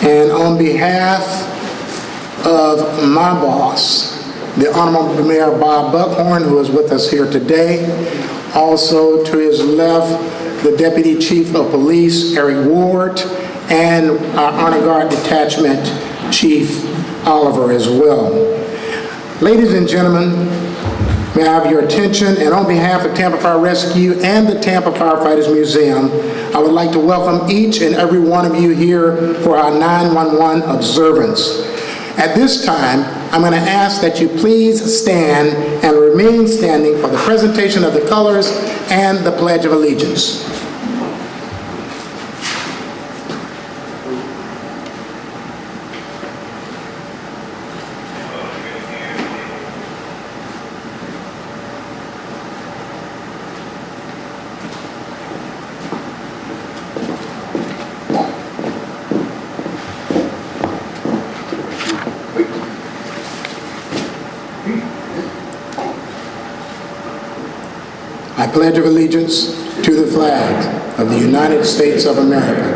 And on behalf of my boss, the Honorable Mayor Bob Buckhorn, who is with us here today, also to his left, the Deputy Chief of Police, Eric Ward, and our Honor Guard Detachment Chief Oliver as well. Ladies and gentlemen, may I have your attention, and on behalf of Tampa Fire Rescue and the Tampa Firefighters Museum, I would like to welcome each and every one of you here for our 911 observance. At this time, I'm going to ask that you please stand and remain standing for the presentation of the colors and the Pledge of Allegiance. I pledge of allegiance to the flag of the United States of America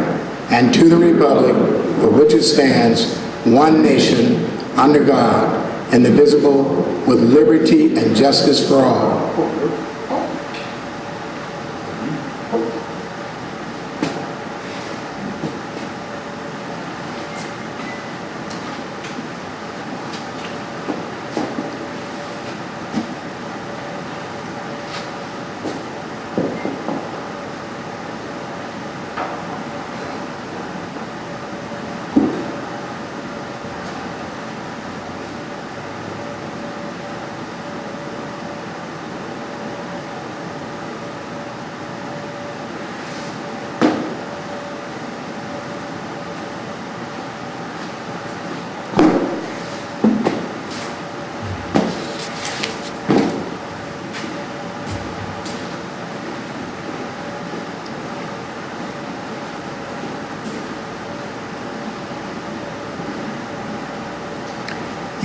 and to the republic for which it stands, one nation, under God, indivisible, with liberty and justice for all.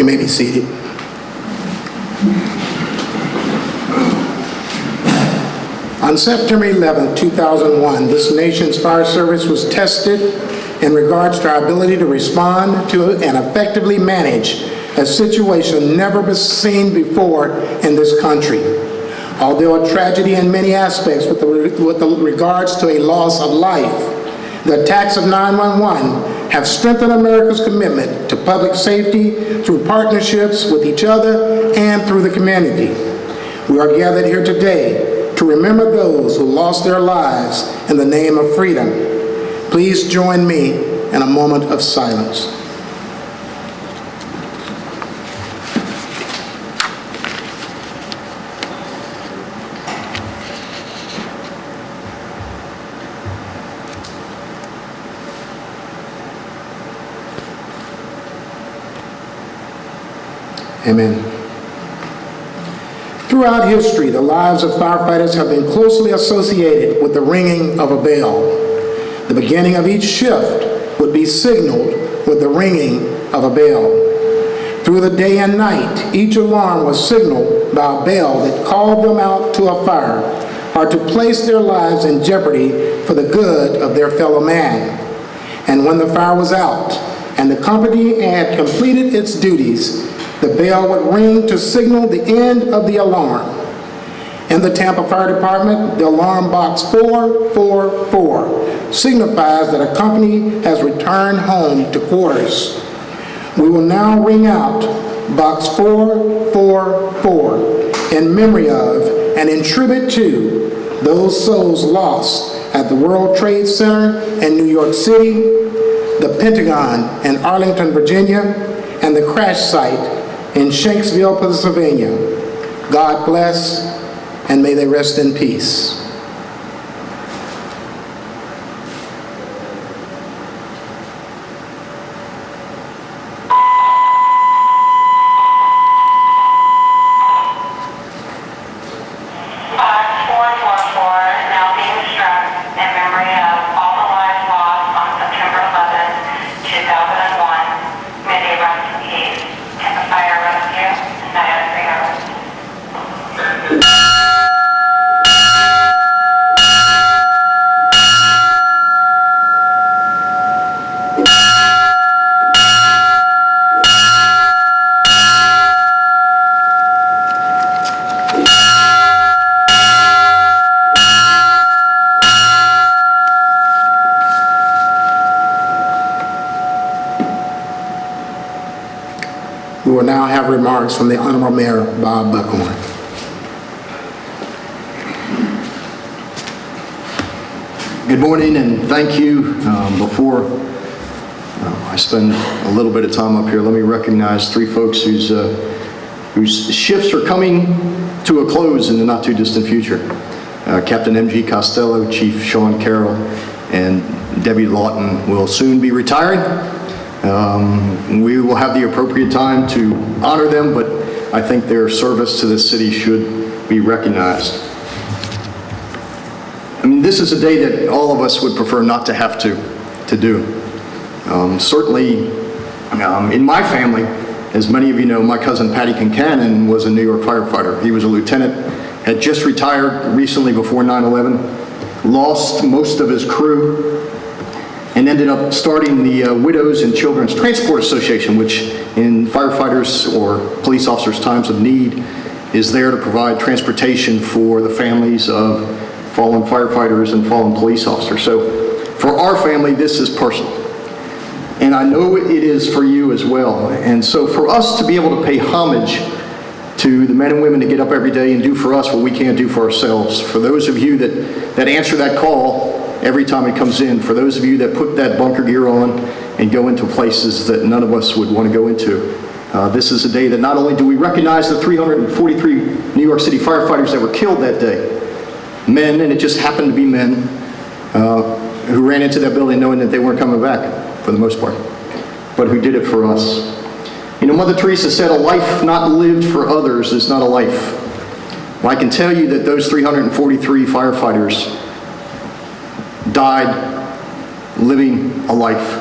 You may be seated. On September 11, 2001, this nation's fire service was tested in regards to our ability to respond to and effectively manage a situation never seen before in this country. Although a tragedy in many aspects with regards to a loss of life, the attacks of 911 have strengthened America's commitment to public safety through partnerships with each other and through the community. We are gathered here today to remember those who lost their lives in the name of freedom. Please join me in a moment of silence. Amen. Throughout history, the lives of firefighters have been closely associated with the ringing of a bell. The beginning of each shift would be signaled with the ringing of a bell. Through the day and night, each alarm was signaled by a bell that called them out to a fire or to place their lives in jeopardy for the good of their fellow man. And when the fire was out and the company had completed its duties, the bell would ring to signal the end of the alarm. In the Tampa Fire Department, the alarm box 444 signifies that a company has returned home to quarters. We will now ring out box 444 in memory of and in tribute to those souls lost at the World Trade Center in New York City, the Pentagon in Arlington, Virginia, and the crash site in Shanksville, Pennsylvania. God bless, and may they rest in peace. We will now have remarks from the Honorable Mayor Bob Buckhorn. Good morning and thank you. Before I spend a little bit of time up here, let me recognize three folks whose shifts are coming to a close in the not too distant future. Captain M.G. Costello, Chief Sean Carroll, and Debbie Lawton will soon be retiring. We will have the appropriate time to honor them, but I think their service to this city should be recognized. I mean, this is a day that all of us would prefer not to have to do. Certainly, in my family, as many of you know, my cousin Patty Kincannon was a New York firefighter. He was a lieutenant, had just retired recently before 9/11, lost most of his crew, and ended up starting the Widows and Children's Transport Association, which in firefighters or police officers' times of need is there to provide transportation for the families of fallen firefighters and fallen police officers. So for our family, this is personal. And I know it is for you as well. And so for us to be able to pay homage to the men and women that get up every day and do for us what we can't do for ourselves, for those of you that answer that call every time it comes in, for those of you that put that bunker gear on and go into places that none of us would want to go into, this is a day that not only do we recognize the 343 New York City firefighters that were killed that day, men, and it just happened to be men, who ran into that building knowing that they weren't coming back, for the most part, but who did it for us. You know, Mother Teresa said, a life not lived for others is not a life. Well, I can tell you that those 343 firefighters died living a life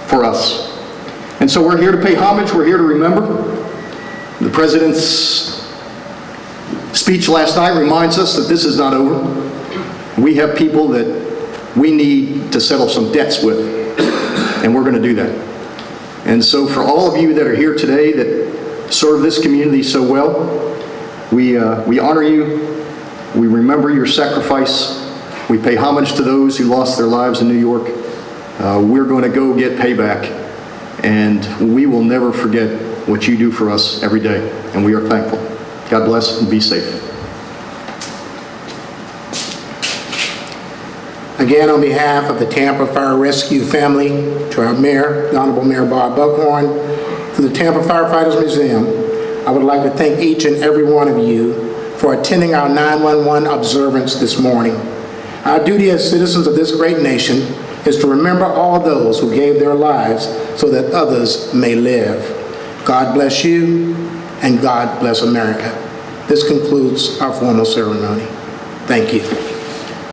for us. And so we're here to pay homage, we're here to remember. The President's speech last night reminds us that this is not over. We have people that we need to settle some debts with, and we're going to do that. And so for all of you that are here today that serve this community so well, we honor you, we remember your sacrifice, we pay homage to those who lost their lives in New York. We're going to go get payback, and we will never forget what you do for us every day, and we are thankful. God bless and be safe. Again, on behalf of the Tampa Fire Rescue family, to our mayor, the Honorable Mayor Bob Buckhorn, to the Tampa Firefighters Museum, I would like to thank each and every one of you for attending our 9/11 observance this morning. Our duty as citizens of this great nation is to remember all those who gave their lives so that others may live. God bless you, and God bless America. This concludes our formal ceremony. Thank you.